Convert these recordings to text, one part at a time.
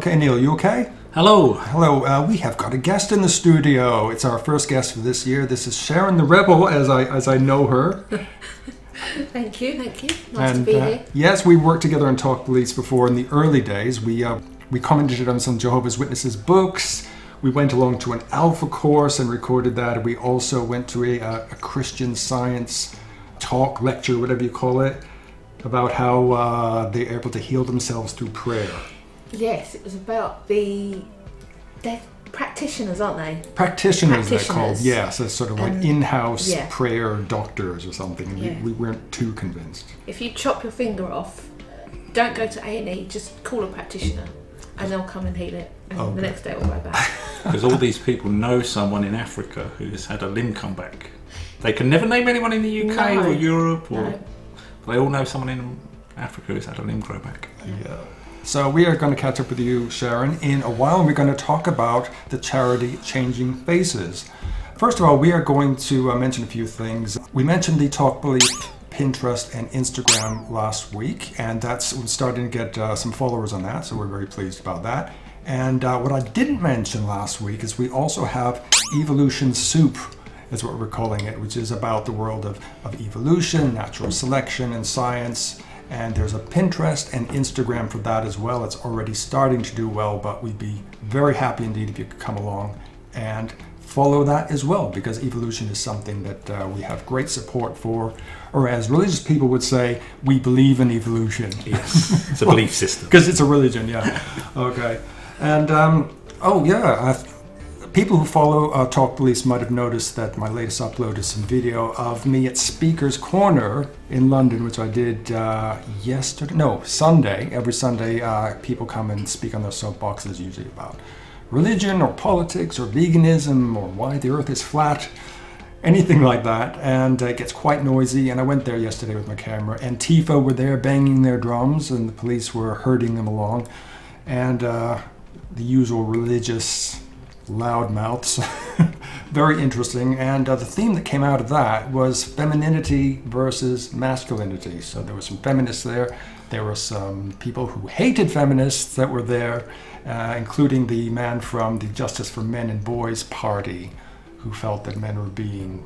Okay, Neil, you okay? Hello. Hello. We have got a guest in the studio. It's our first guest for this year. This is Sharon the Rebel, as I know her. Thank you. Nice to be here. Yes, we worked together on Talk Beliefs before in the early days. We commented on some Jehovah's Witnesses books. We went along to an Alpha course and recorded that. We also went to a Christian Science talk, lecture, whatever you call it, about how they're able to heal themselves through prayer. Yes, it was about they're practitioners, aren't they? Practitioners, they're called. Yes, it's sort of like in-house prayer doctors or something. And we weren't too convinced. If you chop your finger off, don't go to A&E, just call a practitioner and they'll come and heal it. And the next day it will go back. Because all these people know someone in Africa who has had a limb come back. They can never name anyone in the UK or Europe, or they all know someone in Africa who's had a limb grow back. Yeah. So we are going to catch up with you, Sharon, in a while, and we're going to talk about the charity Changing Faces. First of all, we are going to mention a few things. We mentioned the Talk Belief Pinterest and Instagram last week, and that's starting to get some followers on that, so we're very pleased about that. And what I didn't mention last week is we also have Evolution Soup, is what we're calling it, which is about the world of evolution, natural selection, and science. And there's a Pinterest and Instagram for that as well. It's already starting to do well, but we'd be very happy indeed if you could come along and follow that as well, because evolution is something that we have great support for, or as religious people would say, we believe in evolution. Yes, it's a belief system. Because it's a religion, yeah. Okay. And, people who follow Talk Beliefs might have noticed that my latest upload is some video of me at Speaker's Corner in London, which I did Sunday. Every Sunday, people come and speak on their soapboxes, usually about religion or politics or veganism or why the earth is flat, anything like that. And it gets quite noisy. And I went there yesterday with my camera. Antifa were there banging their drums, and the police were herding them along. And the usual religious loudmouths. Very interesting. And the theme that came out of that was femininity versus masculinity. So there were some feminists there. There were some people who hated feminists that were there, including the man from the Justice for Men and Boys party, who felt that men were being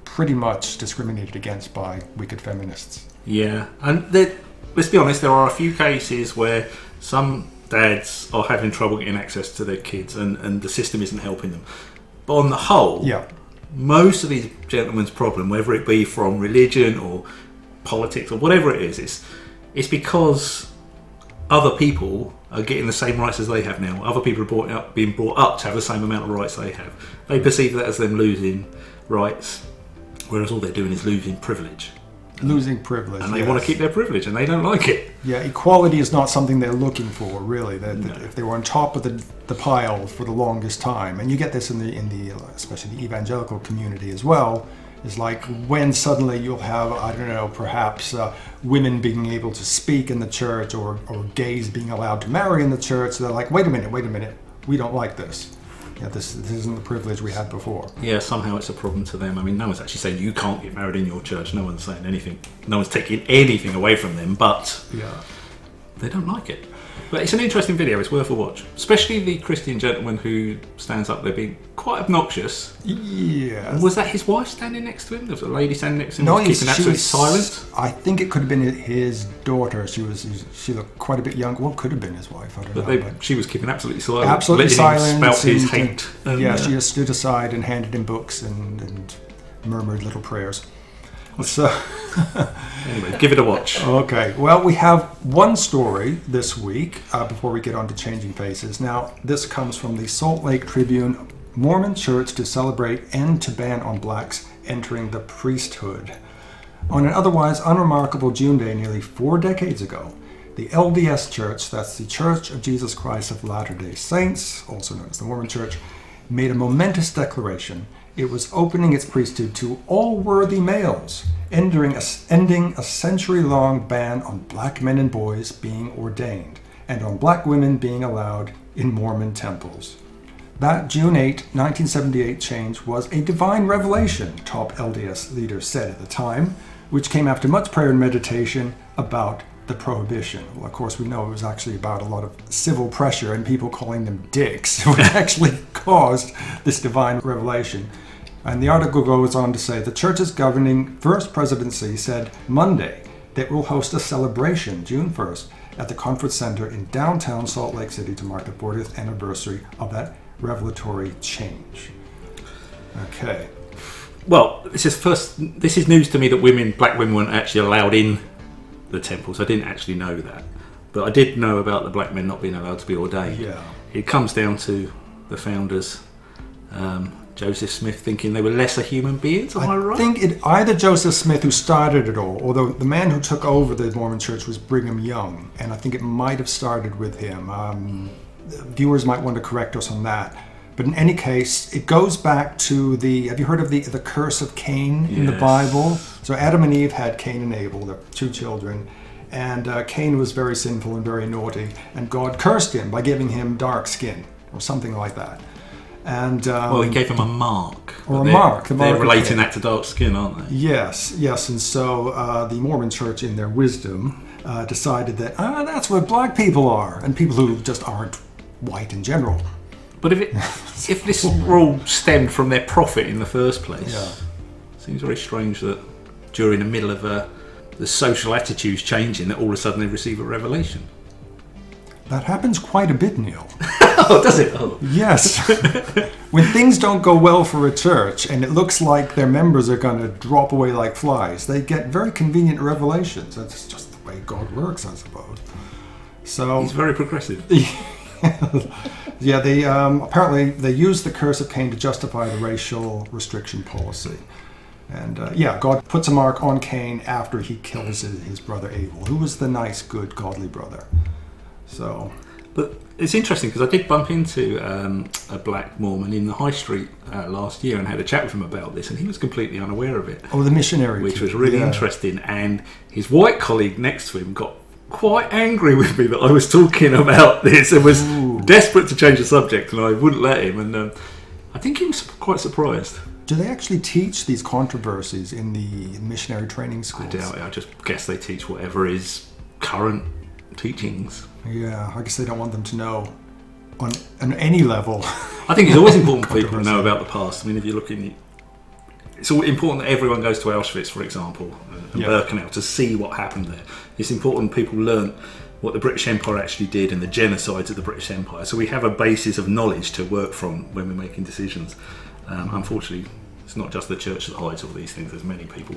pretty much discriminated against by wicked feminists. Yeah, and let's be honest, there are a few cases where some dads are having trouble getting access to their kids, and the system isn't helping them. But on the whole, most of these gentlemen's problem, whether it be from religion or politics or whatever it is, it's because other people are getting the same rights as they have now. Other people are being brought up to have the same amount of rights they have. They perceive that as them losing rights, whereas all they're doing is losing privilege. Losing privilege. And they want to keep their privilege, and they don't like it. Yeah, equality is not something they're looking for, really. If they were on top of the pile for the longest time, and you get this in the especially the evangelical community as well, is like when suddenly you'll have, I don't know, perhaps women being able to speak in the church, or gays being allowed to marry in the church. They're like, wait a minute, we don't like this. Yeah, this isn't the privilege we had before. Yeah, somehow it's a problem to them. I mean, no one's actually saying you can't get married in your church. No one's saying anything. No one's taking anything away from them, but they don't like it. But it's an interesting video. It's worth a watch. Especially the Christian gentleman who stands up there being quite obnoxious. Yeah. Was that his wife standing next to him? There was a lady standing next to him keeping absolutely silent? I think it could have been his daughter. She looked quite a bit young. Well, could have been his wife. I don't know. But she was keeping absolutely silent. Absolutely silent. Spout his hate. She just stood aside and handed him books and murmured little prayers. So, anyway, give it a watch. Okay, well, we have one story this week before we get on to Changing Faces. Now, this comes from the Salt Lake Tribune. Mormon Church to celebrate end to ban on blacks entering the priesthood. On an otherwise unremarkable June day nearly 4 decades ago, the LDS Church, that's the Church of Jesus Christ of Latter-day Saints, also known as the Mormon Church, made a momentous declaration. It was opening its priesthood to all worthy males, ending a century-long ban on black men and boys being ordained, and on black women being allowed in Mormon temples. That June 8, 1978 change was a divine revelation, top LDS leaders said at the time, which came after much prayer and meditation about the prohibition. Well, of course, we know it was actually about a lot of civil pressure and people calling them dicks, which actually caused this divine revelation. And the article goes on to say the church's governing first presidency said Monday that we'll host a celebration June 1st at the Conference Center in downtown Salt Lake City to mark the 40th anniversary of that revelatory change. Okay. Well, this is news to me that black women weren't actually allowed in the temples. I didn't actually know that. But I did know about the black men not being allowed to be ordained. Yeah. It comes down to the founders, Joseph Smith, thinking they were lesser human beings. Am I right? I think it either Joseph Smith who started it all, although the man who took over the Mormon church was Brigham Young, and I think it might have started with him. Viewers might want to correct us on that. But in any case, it goes back to have you heard of the curse of Cain in the Bible? So Adam and Eve had Cain and Abel, the two children, and Cain was very sinful and very naughty, and God cursed him by giving him dark skin, or something like that. And he gave him a mark. Or a mark. They're relating that to dark skin, aren't they? Yes. And so the Mormon church, in their wisdom, decided that that's what black people are, and people who just aren't white in general. But if this rule stemmed from their prophet in the first place, it seems very strange that during the middle of the social attitudes changing, that all of a sudden they receive a revelation. That happens quite a bit, Neil. Oh, does it? Oh. Yes. When things don't go well for a church and it looks like their members are going to drop away like flies, they get very convenient revelations. That's just the way God works, I suppose. So he's very progressive. Yeah, they apparently they used the curse of Cain to justify the racial restriction policy. And God puts a mark on Cain after he kills his brother Abel, who was the nice, good, godly brother. So, but it's interesting because I did bump into a black Mormon in the high street last year and had a chat with him about this, and he was completely unaware of it. Oh, the missionary, which was really interesting. And his white colleague next to him got quite angry with me that I was talking about this and was desperate to change the subject, and I wouldn't let him. And I think he was quite surprised. Do they actually teach these controversies in the missionary training schools? I doubt it. I just guess they teach whatever is current teachings. Yeah, I guess they don't want them to know on any level. I think it's always important for people to know about the past. I mean, if you're looking, it's important that everyone goes to Auschwitz, for example, and Birkenau to see what happened there. It's important people learn what the British Empire actually did and the genocides of the British Empire. So we have a basis of knowledge to work from when we're making decisions. Unfortunately, it's not just the church that hides all these things. There's many people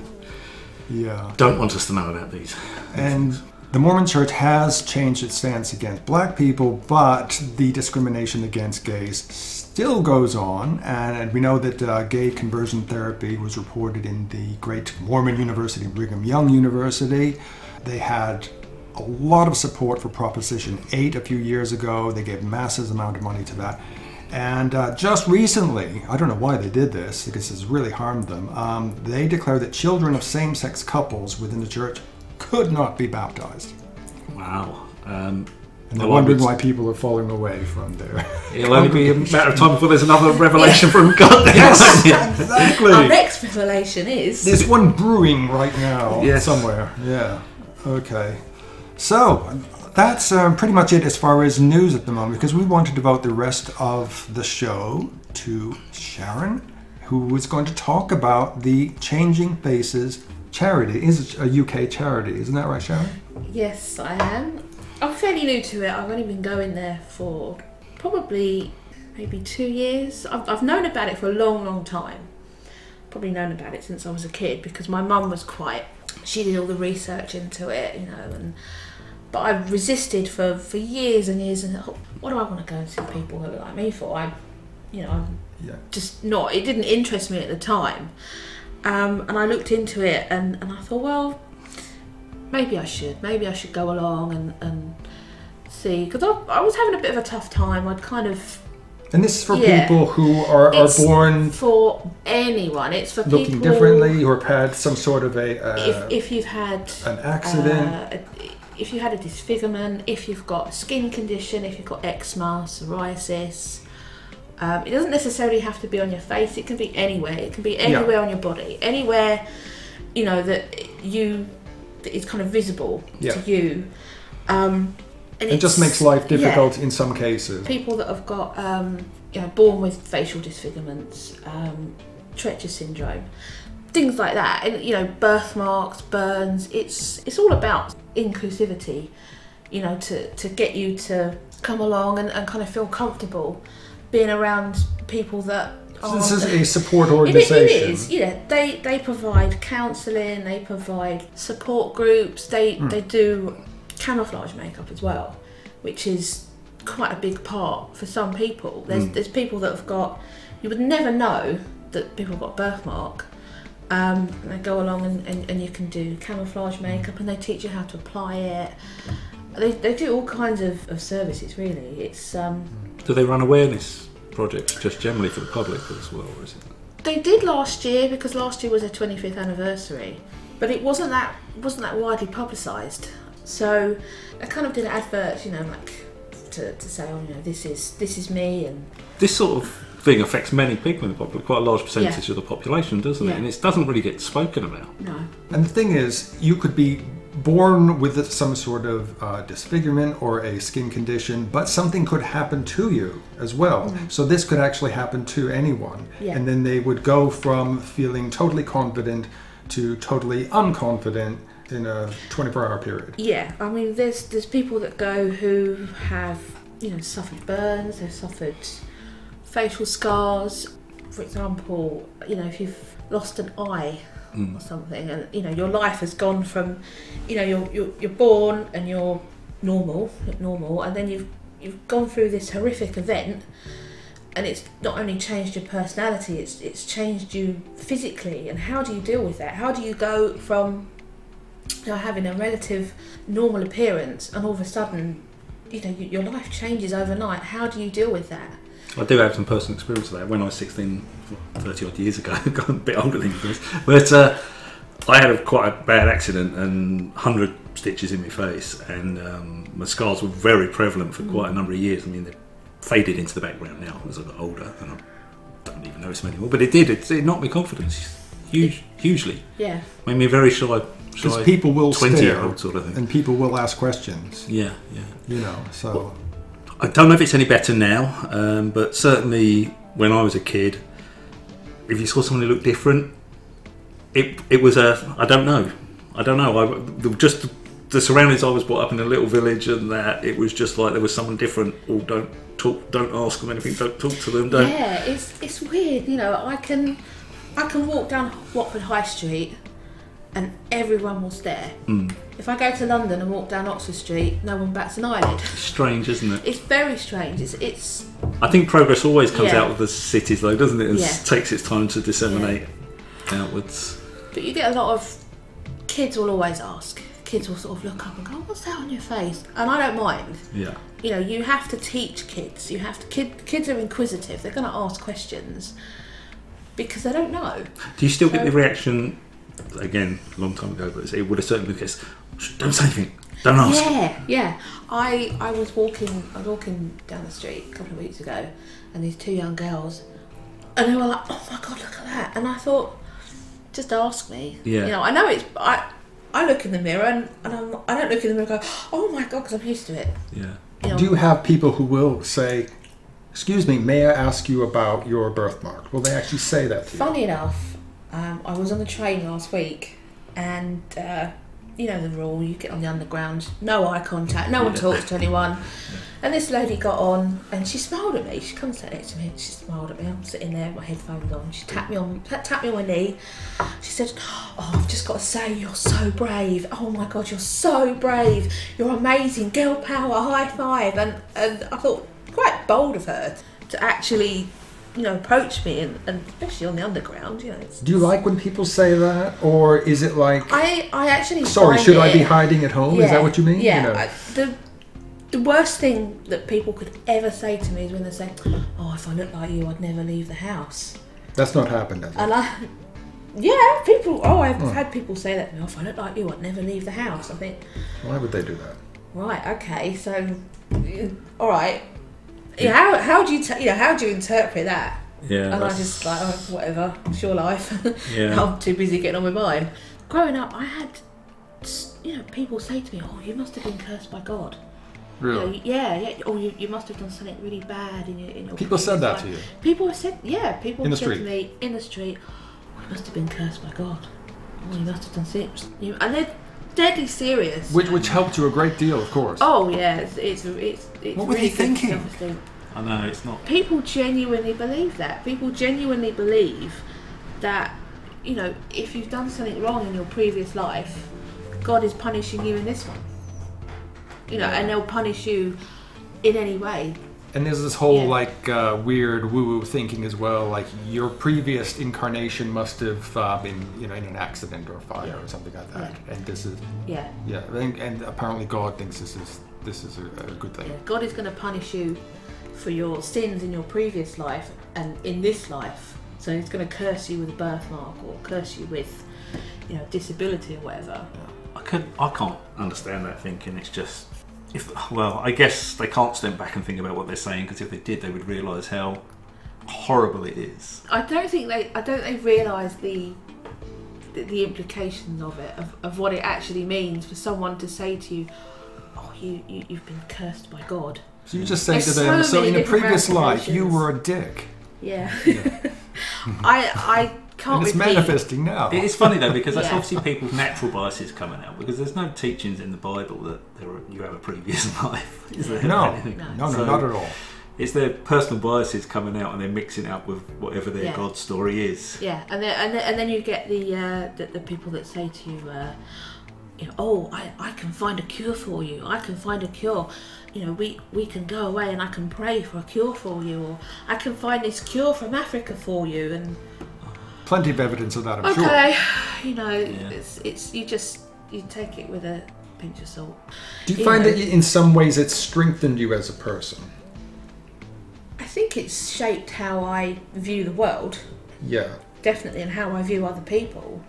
don't want us to know about these things. The Mormon Church has changed its stance against black people, but the discrimination against gays still goes on. And we know that gay conversion therapy was reported in the great Mormon University, Brigham Young University. They had a lot of support for Proposition 8 a few years ago. They gave massive amount of money to that. And just recently, I don't know why they did this, because it's really harmed them, they declared that children of same-sex couples within the church could not be baptized. Wow. And they're wondering why people are falling away from there. It'll only be a matter of time before there's another revelation from God. Yes, exactly. Our next revelation is... There's one brewing right now somewhere. Yeah. Okay. So, that's pretty much it as far as news at the moment, because we want to devote the rest of the show to Sharon, who is going to talk about the Changing Faces charity. Is a UK charity, isn't that right, Sharon? Yes, I am. I'm fairly new to it. I've only been going there for probably maybe 2 years. I've known about it for a long, long time. Probably known about it since I was a kid, because my mum was she did all the research into it, but I resisted for years and years, and what do I want to go and see people who are like me for? I'm just not. It didn't interest me at the time. And I looked into it and I thought, well, maybe I should go along and see, because I was having a bit of a tough time. I'd kind of... And this is for people who are born... For anyone. It's for looking people... differently, or have had some sort of a... if you've had... An accident. If you had a disfigurement, if you've got a skin condition, if you've got eczema, psoriasis... it doesn't necessarily have to be on your face. It can be anywhere. It can be anywhere on your body. Anywhere, that you that is kind of visible to you. And it just makes life difficult in some cases. People that have got, born with facial disfigurements, Treacher syndrome, things like that, and birthmarks, burns. It's all about inclusivity, to get you to come along and kind of feel comfortable being around people that. So this is a support organisation. It is, yeah. They provide counselling, they provide support groups, they do camouflage makeup as well, which is quite a big part for some people. There's people that have got, you would never know that people have got a birthmark. They go along and you can do camouflage makeup and they teach you how to apply it. They do all kinds of services, really. It's Do they run awareness projects just generally for the public as well, or is it? They did last year, because last year was their 25th anniversary, but it wasn't that widely publicised. So I kind of did adverts, to say, this is me, and this sort of thing affects many people in the public, quite a large percentage of the population, doesn't it? And it doesn't really get spoken about. No. And the thing is, you could be born with some sort of disfigurement or a skin condition, but something could happen to you as well. So this could actually happen to anyone. And then they would go from feeling totally confident to totally unconfident in a 24-hour period. Yeah, I mean, there's people that go who have, suffered burns, they've suffered facial scars. For example, if you've lost an eye or something, and your life has gone from, you're born and you're normal, and then you've gone through this horrific event, and it's not only changed your personality, it's changed you physically. And how do you deal with that? How do you go from having a relative normal appearance and all of a sudden, your life changes overnight? How do you deal with that? I do have some personal experience of that. When I was 16, 30 odd years ago, got a bit older than this, but I had quite a bad accident and 100 stitches in my face, and my scars were very prevalent for quite a number of years. I mean, they faded into the background now as I got older, and I don't even notice them anymore. But it did. It knocked my confidence hugely. Yeah. Made me a very shy because people will 20-year-old sort of thing, and people will ask questions. Yeah. So. Well, I don't know if it's any better now, but certainly when I was a kid, if you saw someone who looked different, it was I don't know. Just the surroundings. I was brought up in a little village, and that it was just like there was someone different. Or don't ask them anything. Don't talk to them. Don't. Yeah, it's weird. I can walk down Watford High Street, and everyone will stare. If I go to London and walk down Oxford Street, no one bats an eyelid. It's strange, isn't it? It's very strange. It's. I think progress always comes out of the cities, though, doesn't it? And takes its time to disseminate outwards. But you get a lot of kids will always ask. Kids will sort of look up and go, "What's that on your face?" And I don't mind. Yeah. You have to teach kids. Kids are inquisitive. They're going to ask questions because they don't know. Do you still get the reaction? Again, a long time ago, but it would have certainly been the case. Don't say anything. Don't ask. Yeah. I was walking down the street a couple of weeks ago, and these two young girls, and they were like, "Oh my God, look at that!" And I thought, just ask me. Yeah. I know it's. I look in the mirror and I don't look in the mirror and go, "Oh my God," because I'm used to it. Yeah. Do you have people who will say, "Excuse me, may I ask you about your birthmark?" Will they actually say that to you? Funny enough. I was on the train last week, and the rule, you get on the underground, no eye contact, no one talks to anyone. And this lady got on and she smiled at me. She comes sat next to me and she smiled at me. I'm sitting there with my headphones on. She tapped me on my knee. She said, "Oh, I've just got to say, you're so brave. Oh my God, you're so brave. You're amazing. Girl power, high five." And I thought, quite bold of her to actually approach me, and especially on the underground. Do you like when people say that, or is it like I actually? Sorry, should I be hiding at home? Is that what you mean? Yeah. The worst thing that people could ever say to me is when they say, "Oh, if I looked like you, I'd never leave the house." That's not happened, has it? And people. Oh, I've had people say that to me. "Oh, if I looked like you, I'd never leave the house." I think. Why would they do that? Right. Okay. So, all right. Yeah, how do you interpret that? Yeah. And I just like, oh, whatever, it's your life. Yeah. I'm too busy getting on with mine. Growing up, I had people say to me, "Oh, you must have been cursed by God." Really? Yeah. Oh, you must have done something really bad in your People said that to you? People have said, people in the said street. to me in the street, "Oh, you must have been cursed by God. Oh, you must have done something." And they're deadly serious. Which helped you a great deal, of course. Oh yeah, it's what were really they thinking? good self-esteem. I know, it's not... People genuinely believe that. People genuinely believe that, if you've done something wrong in your previous life, God is punishing you in this one. And they'll punish you in any way. And there's this whole weird woo-woo thinking as well, like your previous incarnation must have been, in an accident or a fire or something like that. Yeah. And this is and apparently God thinks this is a good thing. Yeah. God is going to punish you for your sins in your previous life and in this life. So He's going to curse you with a birthmark or curse you with, disability or whatever. I can't understand that thinking. It's just... I guess they can't step back and think about what they're saying, because if they did, they would realise how horrible it is. I don't think they realise the implications of it, of what it actually means for someone to say to you, "Oh, you've been cursed by God." So you just say to them, so in a previous life you were a dick. Yeah. I can't. And it's manifesting now. It is funny though, because that's obviously people's natural biases coming out, because there's no teachings in the Bible that you have a previous life. Is there? No, not at all. It's their personal biases coming out, and they're mixing it up with whatever their God story is. Yeah, and then you get the people that say to you, "Oh, I can find a cure for you. I can find a cure. We can go away and I can pray for a cure for you, or I can find this cure from Africa for you." And plenty of evidence of that, I'm sure. Okay, it's you take it with a pinch of salt. Do you find that in some ways it's strengthened you as a person? I think it's shaped how I view the world. Yeah. Definitely, and how I view other people.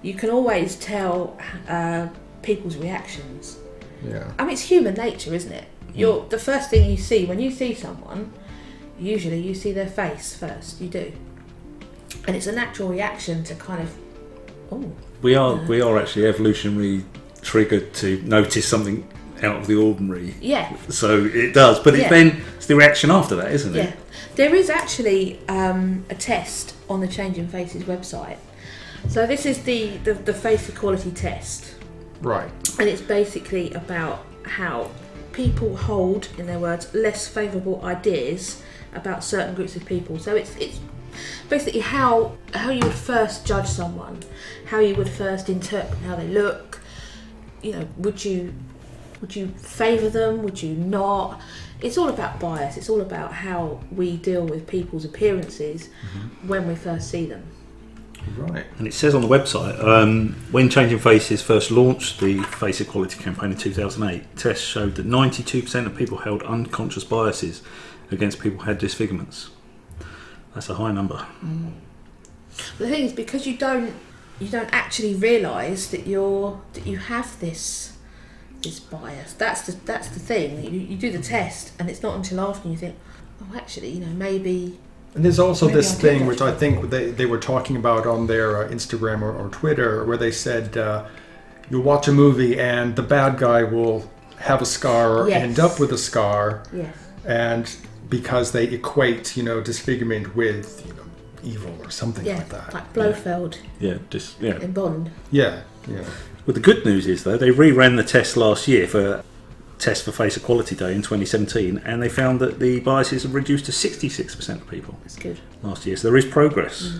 You can always tell people's reactions. Yeah. I mean, it's human nature, isn't it? The first thing you see when you see someone, usually you see their face first. You do. And it's a natural reaction to kind of, we are actually evolutionary triggered to notice something out of the ordinary. Yeah. So it does, but it's the reaction after that, isn't it? Yeah. There is actually a test on the Changing Faces website. So this is the face equality test. Right. And it's basically about how people hold, in their words, less favourable ideas about certain groups of people. So it's basically how you would first judge someone, how you would first interpret how they look. Would you favour them? Would you not? It's all about bias. It's all about how we deal with people's appearances when we first see them. Right. And it says on the website, when Changing Faces first launched the Face Equality campaign in 2008, tests showed that 92% of people held unconscious biases against people who had disfigurements. That's a high number. The thing is, because you don't actually realise that you have this bias. That's the thing. You do the test, and it's not until after you think, oh, actually, maybe. And there's also this thing which I think they were talking about on their Instagram or Twitter, where they said you'll watch a movie and the bad guy will have a scar or end up with a scar, and because they equate disfigurement with evil or something like that. Like Blofeld. In Bond. Yeah. Well, the good news is though, they reran the test last year for test for Face Equality Day in 2017, and they found that the biases have reduced to 66% of people. That's good. Last year, so there is progress.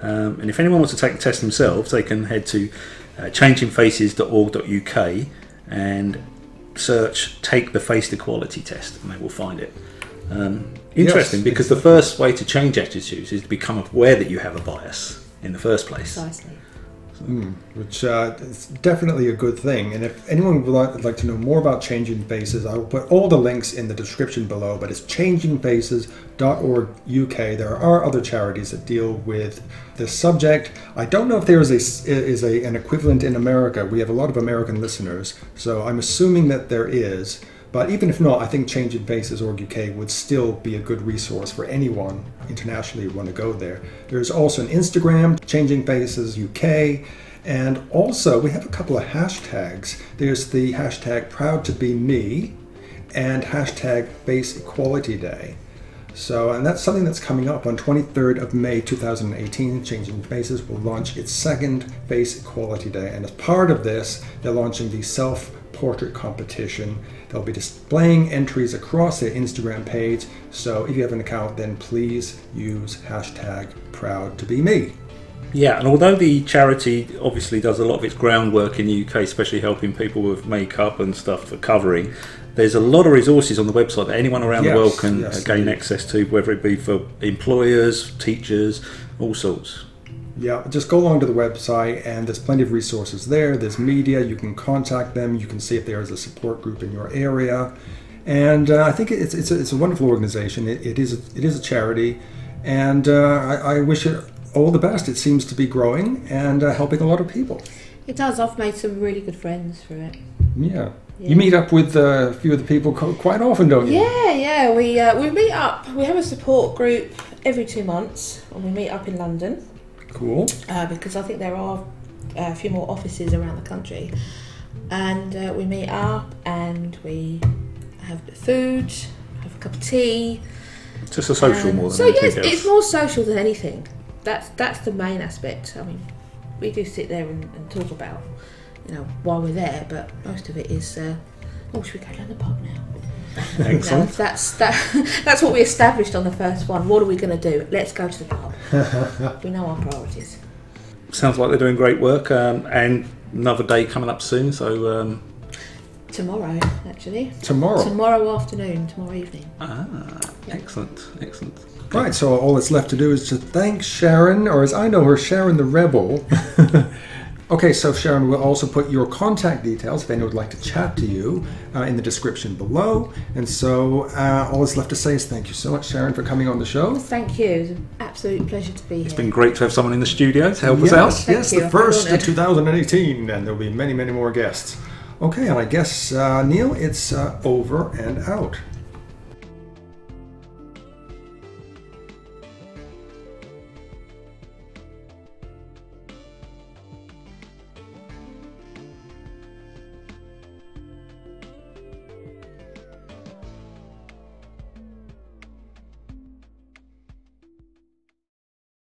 And if anyone wants to take the test themselves, they can head to changingfaces.org.uk and search "Take the Face Equality Test," and they will find it. Interesting, because the first way to change attitudes is to become aware that you have a bias in the first place. Precisely. Which is definitely a good thing. And if anyone would like to know more about Changing Faces, I will put all the links in the description below, but it's changingfaces.org.uk. There are other charities that deal with this subject. I don't know if there is an equivalent in America. We have a lot of American listeners, so I'm assuming that there is. But even if not, I think Changing Faces.org.uk would still be a good resource for anyone internationally who want to go there. There's also an Instagram, Changing Faces UK, And also, we have a couple of hashtags. There's the hashtag Proud to Be Me and hashtag Face Equality Day. So, and that's something that's coming up on 23rd of May 2018. Changing Faces will launch its second Face Equality Day. And as part of this, they're launching the self-portrait competition. They'll be displaying entries across their Instagram page. So if you have an account, then please use hashtag Proud to Be Me. Yeah, and although the charity obviously does a lot of its groundwork in the UK, especially helping people with makeup and stuff for covering, there's a lot of resources on the website that anyone around the world can gain access to, whether it be for employers, teachers, all sorts. Yeah, just go along to the website and there's plenty of resources there. There's media, you can contact them, you can see if there is a support group in your area. And I think it's a wonderful organization. It is a charity, and I wish it all the best. It seems to be growing and helping a lot of people. It does. I've made some really good friends through it. Yeah. You meet up with a few of the people quite often, don't you? Yeah. We meet up. We have a support group every 2 months, and we meet up in London. Cool. Because I think there are a few more offices around the country, and we meet up and we have food, have a cup of tea. Just a social more than anything else. It's more social than anything. That's the main aspect. I mean, we do sit there and talk about, while we're there, but most of it is, should we go down the pub now? Excellent. That's what we established on the first one. What are we going to do? Let's go to the pub. We know our priorities. Sounds like they're doing great work, and another day coming up soon, so... Tomorrow, actually. Tomorrow afternoon, tomorrow evening. Excellent. Right, so all that's left to do is to thank Sharon, or as I know her, Sharon the Rebel. Okay, so Sharon, we'll also put your contact details if anyone would like to chat to you in the description below. And so all that's left to say is thank you so much, Sharon, for coming on the show. Thank you. It's an absolute pleasure to be here. It's been great to have someone in the studio to help us out. Yes, the first of 2018, and there'll be many, many more guests. Okay, and I guess, Neil, it's over and out.